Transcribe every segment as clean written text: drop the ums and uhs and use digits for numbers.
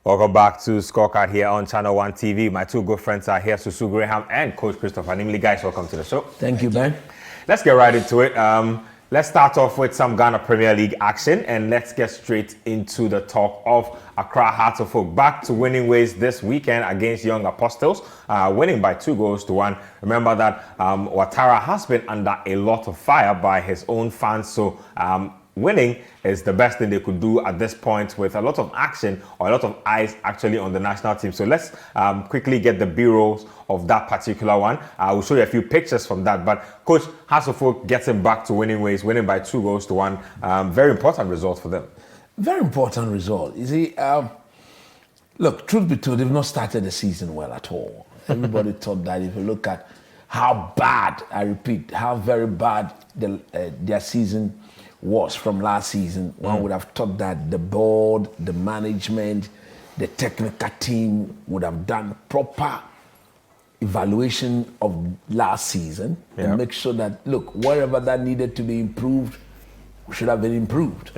Welcome back to Scorecard here on Channel 1 TV. My two good friends are here, Susu Graham and Coach Christopher Nimley. Guys, welcome to the show. Thank you, Ben. Let's get right into it. Let's start off with some Ghana Premier League action, and let's get straight into the talk of Accra Hearts of Oak. Back to winning ways this weekend against Young Apostles, winning by 2-1. Remember that Ouattara has been under a lot of fire by his own fans, so winning is the best thing they could do at this point, with a lot of action or a lot of eyes actually on the national team. So let's quickly get the B-rolls of that particular one. I will show you a few pictures from that. But Coach, Hearts of Oak getting back to winning ways, winning by 2-1. Very important result for them. Very important result. You see, look, truth be told, they've not started the season well at all. Everybody thought that. If you look at how bad, I repeat, how very bad their season was from last season, one would have thought that the board, the management, the technical team would have done proper evaluation of last season and make sure that, look, wherever that needed to be improved should have been improved.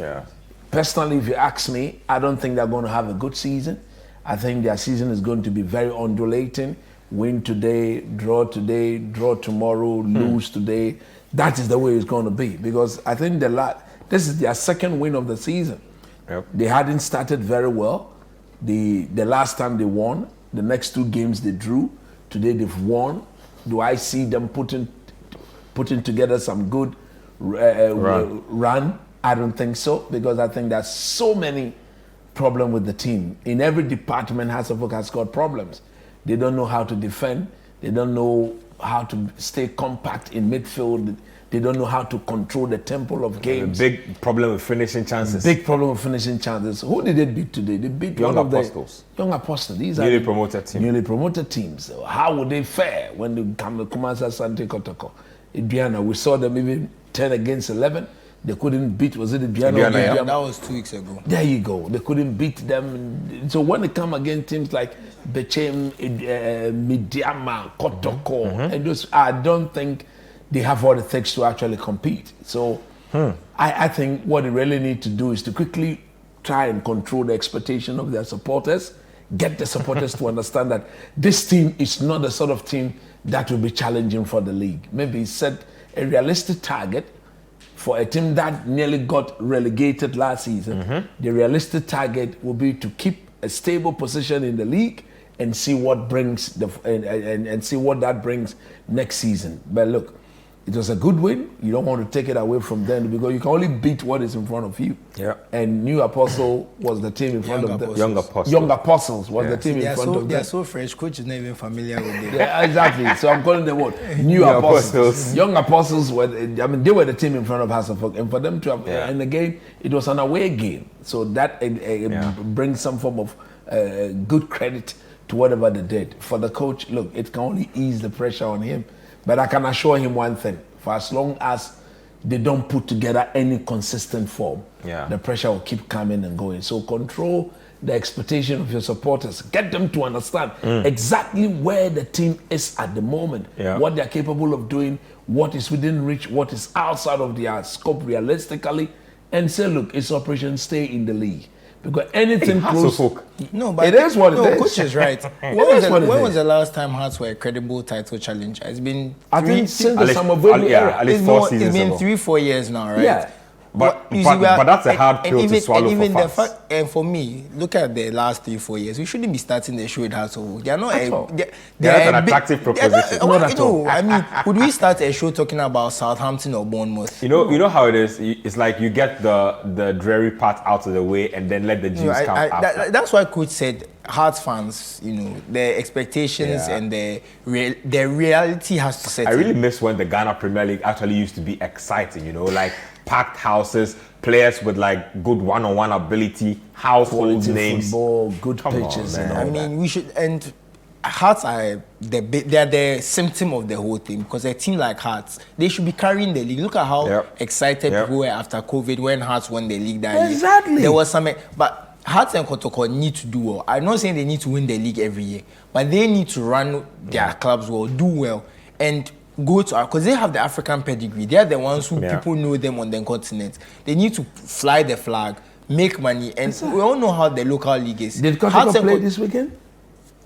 Personally, if you ask me, I don't think they're going to have a good season. I think their season is going to be very undulating. Win today, draw tomorrow, lose today. That is the way it's going to be, because I think this is their second win of the season. They hadn't started very well. The last time they won, the next two games they drew. Today they've won. Do I see them putting together some good run? I don't think so, because I think there's so many problems with the team. In every department, Hearts of Oak has got problems. They don't know how to defend. They don't know how to stay compact in midfield. They don't know how to control the tempo of games. A big problem with finishing chances. Big problem with finishing chances. Who did they beat today? They beat Young Apostles. Young Apostles. These newly are promoted teams. Newly promoted teams. So how would they fare when they come to Kumasi Asante Kotoko? Ibiana, we saw them even 10 against 11. They couldn't beat, was it Ibiana? That was 2 weeks ago. There you go. They couldn't beat them. So when they come against teams like Bechem, Midiama, Kotoko, and those, I don't think they have what it takes to actually compete. So I think what they really need to do is to quickly try and control the expectation of their supporters, get the supporters to understand that this team is not the sort of team that will be challenging for the league. Maybe set a realistic target for a team that nearly got relegated last season. The realistic target will be to keep a stable position in the league and see what brings and see what that brings next season. But look, it was a good win. You don't want to take it away from them, because you can only beat what is in front of you. And New Apostle was the team in front of them. Young Apostles. Young Apostles was the team in front of them. They are so fresh. Coach is not even familiar with them. Yeah, exactly. So I'm calling them what? New Apostles. Young Apostles were. They were the team in front of Hearts of Oak, and for them to have, and again, it was an away game, so that brings some form of good credit to whatever they did. For the coach, look, it can only ease the pressure on him. But I can assure him one thing: for as long as they don't put together any consistent form, the pressure will keep coming and going. So control the expectation of your supporters. Get them to understand exactly where the team is at the moment, what they're capable of doing, what is within reach, what is outside of their scope realistically, and say, look, it's Operation Stay in the League. Because anything close, no, but it is what it is. Coach is right. When was the last time Hearts were a credible title challenger? It's been I think since the summer break era. At least 4 seasons It's been ago. 3-4 years now, right? Yeah. But that's a hard pill to swallow for fans. And for me, look at the last 3-4 years. We shouldn't be starting the show with Hearts of Oak. They are not They're an attractive proposition. Not at all. I mean, would we start a show talking about Southampton or Bournemouth? You know how it is. It's like you get the dreary part out of the way and then let the juice come after. That's why Coach said Hearts fans, their expectations and their reality has to set. I really miss when the Ghana Premier League actually used to be exciting. Like packed houses, players with like good one-on-one ability, household names, football, good pitches. I mean, we should. And Hearts are the symptom of the whole thing, because a team like Hearts, they should be carrying the league. Look at how excited people were after COVID when Hearts won the league that year. There was some, but Hearts and Kotoko need to do well. I'm not saying they need to win the league every year, but they need to run their clubs well, do well, and go to, because they have the African pedigree. They are the ones who people know them on the continent. They need to fly the flag, make money, and we all know how the local league is. Did Kotoko play this weekend?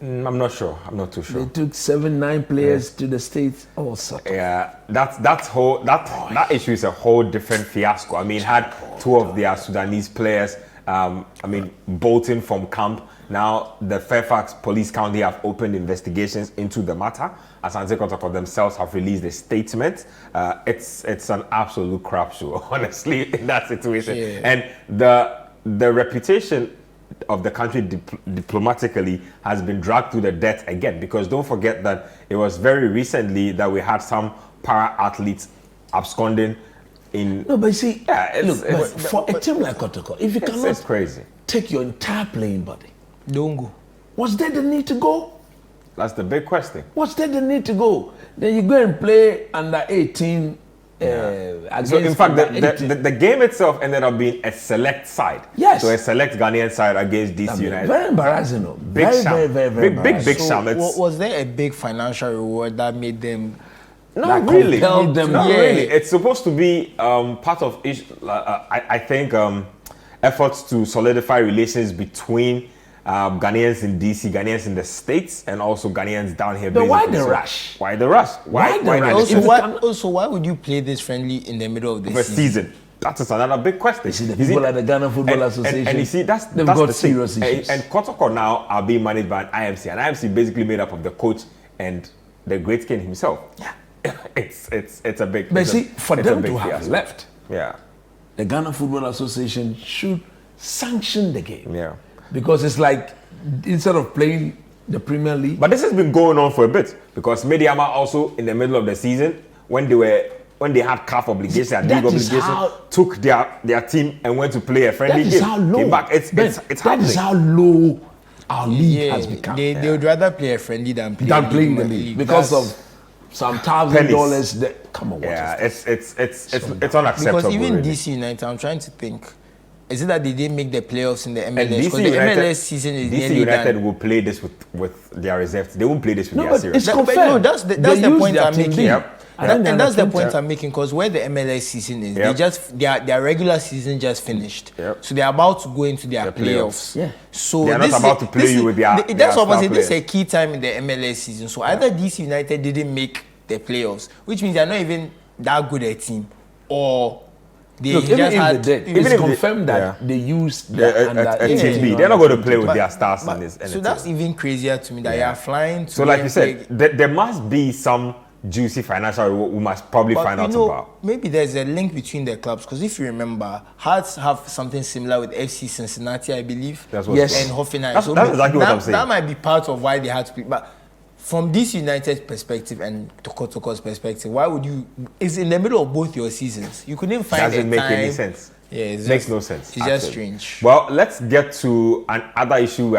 I'm not sure. I'm not too sure. They took 7-9 players to the States. Yeah, that issue is a whole different fiasco. I mean, had two of their Sudanese players, bolting from camp. Now, the Fairfax Police County have opened investigations into the matter. Asante Kotoko themselves have released a statement. It's an absolute crap show, honestly, in that situation. Yeah. And the reputation of the country diplomatically has been dragged through the dirt again, because don't forget that it was very recently that we had some para athletes absconding in. No, but see, look, for a team like Kotoko, if you cannot it's crazy. Take your entire playing body, don't go. Was there the need to go? That's the big question. Was there the need to go? Then you go and play under 18. So in fact, the game itself ended up being a select side. Yes. So a select Ghanaian side against D.C United. Very embarrassing. No? Very sham. Was there a big financial reward that made them? Not really. Compelled them. Not really. It's supposed to be part of, I think, efforts to solidify relations between Ghanaians in DC, Ghanaians in the States, and also Ghanaians down here. But why the rush? Why the rush? Why the rush? Also, why would you play this friendly in the middle of the season? That is another big question. You see, the people at the Ghana Football Association, and you see, that's got the serious issues. And Kotoko now are being managed by an IMC, and IMC basically made up of the coach and the great king himself. Yeah, it's a big. But see, for them to have left, the Ghana Football Association should sanction the game. Yeah. Because it's like, instead of playing the Premier League. But this has been going on for a bit, because Mediama also in the middle of the season, when they had CAF obligation and league obligation, took their team and went to play a friendly game. How low. Came back. It's that is how low our league has become. They would rather play a friendly than playing the league because of some $1,000. Come on, it's unacceptable. Because even really. DC United, I'm trying to think. Is it that they didn't make the playoffs in the MLS? Because the MLS season is DC United will play this with their reserves. They won't play this with their series. It's confirmed. That's the point I'm making. And that's the point I'm making, because where the MLS season is, their regular season just finished. So they're about to go into their playoffs. Yeah. So they're not about to play you with their that's what I'm saying. This is a key time in the MLS season. So either DC United didn't make the playoffs, which means they're not even that good a team, or it's confirmed that they used Team B. They're not going to play with their stars in this. So that's even crazier to me, that you are flying to. So like you said, there must be some juicy financial reward we must probably find out about. Maybe there's a link between the clubs, because if you remember, Hearts have something similar with FC Cincinnati, I believe. That's what and Hoffenheim. That's exactly what I'm saying. That might be part of why they had to pick. But from this United perspective and Kotoko's perspective, why would you? It's in the middle of both your seasons. You couldn't find doesn't make time. any sense. Yeah, it makes no sense. It's just strange. Well, let's get to another issue we are